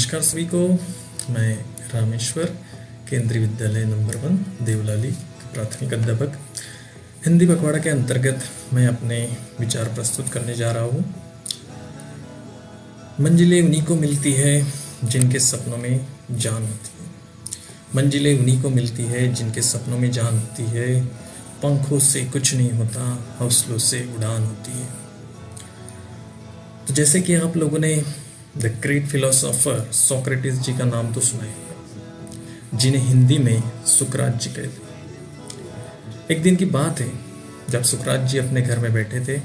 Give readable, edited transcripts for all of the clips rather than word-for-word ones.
नमस्कार सभी को। मैं रामेश्वर, केंद्रीय विद्यालय नंबर 1 देवलाली प्राथमिक अध्यापक, हिंदी पखवाड़ा के अंतर्गत मैं अपने विचार प्रस्तुत करने जा रहा हूँ। मंजिलें उन्हीं को मिलती है जिनके सपनों में जान होती है। मंजिलें उन्हीं को मिलती है जिनके सपनों में जान होती है। पंखों से कुछ नहीं होता, हौसलों से उड़ान होती है। तो जैसे कि आप लोगों ने द ग्रेट फिलोसोफर सोक्रेटिस जी का नाम तो सुना है, जिन्हें हिंदी में सुकरात जी कहते। एक दिन की बात है जब सुकरात जी अपने घर में बैठे थे।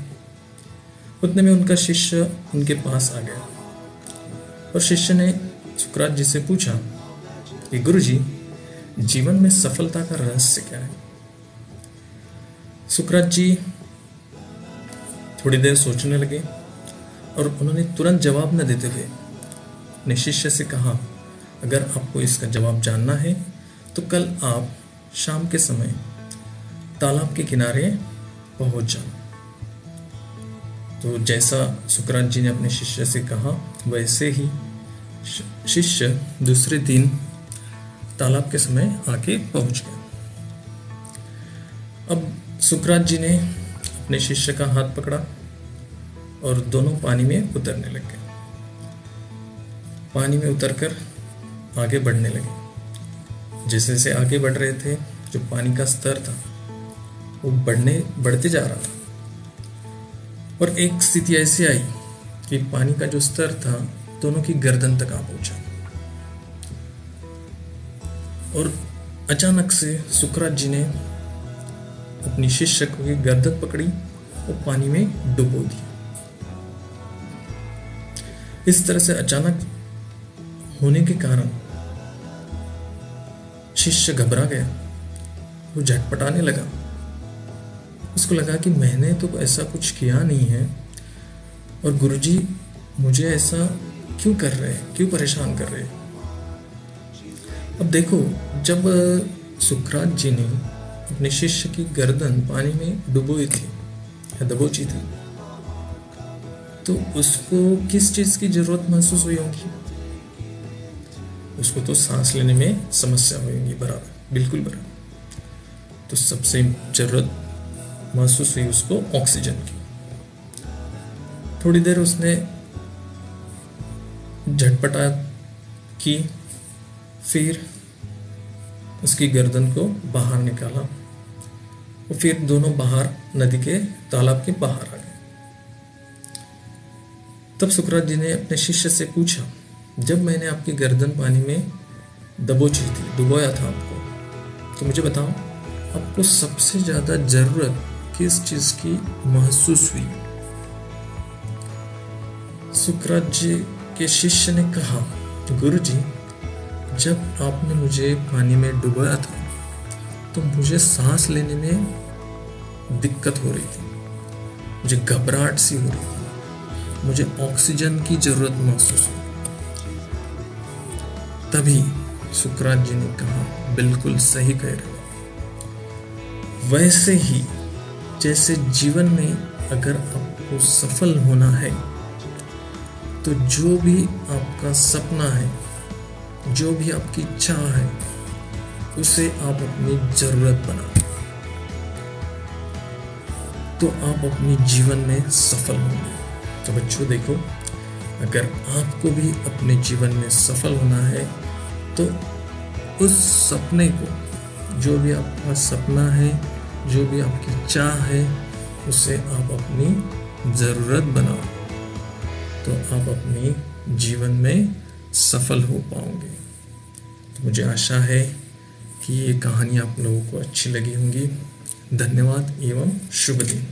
उतने में उनका शिष्य उनके पास आ गया और शिष्य ने सुकरात जी से पूछा कि गुरु जी, जीवन में सफलता का रहस्य क्या है? सुकरात जी थोड़ी देर सोचने लगे और उन्होंने तुरंत जवाब न देते हुए अपने शिष्य से कहा, अगर आपको इसका जवाब जानना है तो कल आप शाम के समय तालाब के किनारे पहुंच जाओ। तो जैसा सुकरात जी ने अपने शिष्य से कहा, वैसे ही शिष्य दूसरे दिन तालाब के समय आके पहुंच गया। अब सुकरात जी ने अपने शिष्य का हाथ पकड़ा और दोनों पानी में उतरने लग गए। पानी में उतरकर आगे बढ़ने लगे। जैसे जैसे आगे बढ़ रहे थे, जो पानी का स्तर था वो बढ़ते जा रहा था और एक स्थिति ऐसी आई कि पानी का जो स्तर था दोनों की गर्दन तक आ पहुंचा और अचानक से सुकरात जी ने अपनी शिष्य की गर्दन पकड़ी और पानी में डुबो दी। इस तरह से अचानक होने के कारण शिष्य घबरा गया, वो झटपटाने लगा। उसको लगा कि मैंने तो ऐसा कुछ किया नहीं है और गुरुजी मुझे ऐसा क्यों कर रहे हैं, क्यों परेशान कर रहे हैं। अब देखो, जब सुकरात जी ने अपने शिष्य की गर्दन पानी में डुबोई थी या दबोची थी, तो उसको किस चीज की जरूरत महसूस हुई होगी? उसको तो सांस लेने में समस्या होगी, बराबर, बिल्कुल बराबर। तो सबसे जरूरत महसूस हुई उसको ऑक्सीजन की। थोड़ी देर उसने झटपटा की, फिर उसकी गर्दन को बाहर निकाला और फिर दोनों बाहर नदी के तालाब के बाहर आ गए। तब सुकरात जी ने अपने शिष्य से पूछा, जब मैंने आपकी गर्दन पानी में दबोची थी, डुबोया था आपको, तो मुझे बताओ आपको सबसे ज्यादा जरूरत किस चीज की महसूस हुई? सुकरात जी के शिष्य ने कहा, गुरुजी, जब आपने मुझे पानी में डुबोया था तो मुझे सांस लेने में दिक्कत हो रही थी, मुझे घबराहट सी हो रही थी, मुझे ऑक्सीजन की जरूरत महसूस हुई। तभी सुकरात जी ने कहा, बिल्कुल सही कह रहे हो। वैसे ही जैसे जीवन में अगर आपको सफल होना है तो जो भी आपका सपना है, जो भी आपकी इच्छा है, उसे आप अपनी जरूरत बनाओ तो आप अपने जीवन में सफल होंगे। तो बच्चों देखो, अगर आपको भी अपने जीवन में सफल होना है तो उस सपने को, जो भी आपका सपना है, जो भी आपकी चाह है, उसे आप अपनी जरूरत बनाओ तो आप अपने जीवन में सफल हो पाओगे। तो मुझे आशा है कि ये कहानी आप लोगों को अच्छी लगी होंगी। धन्यवाद एवं शुभ दिन।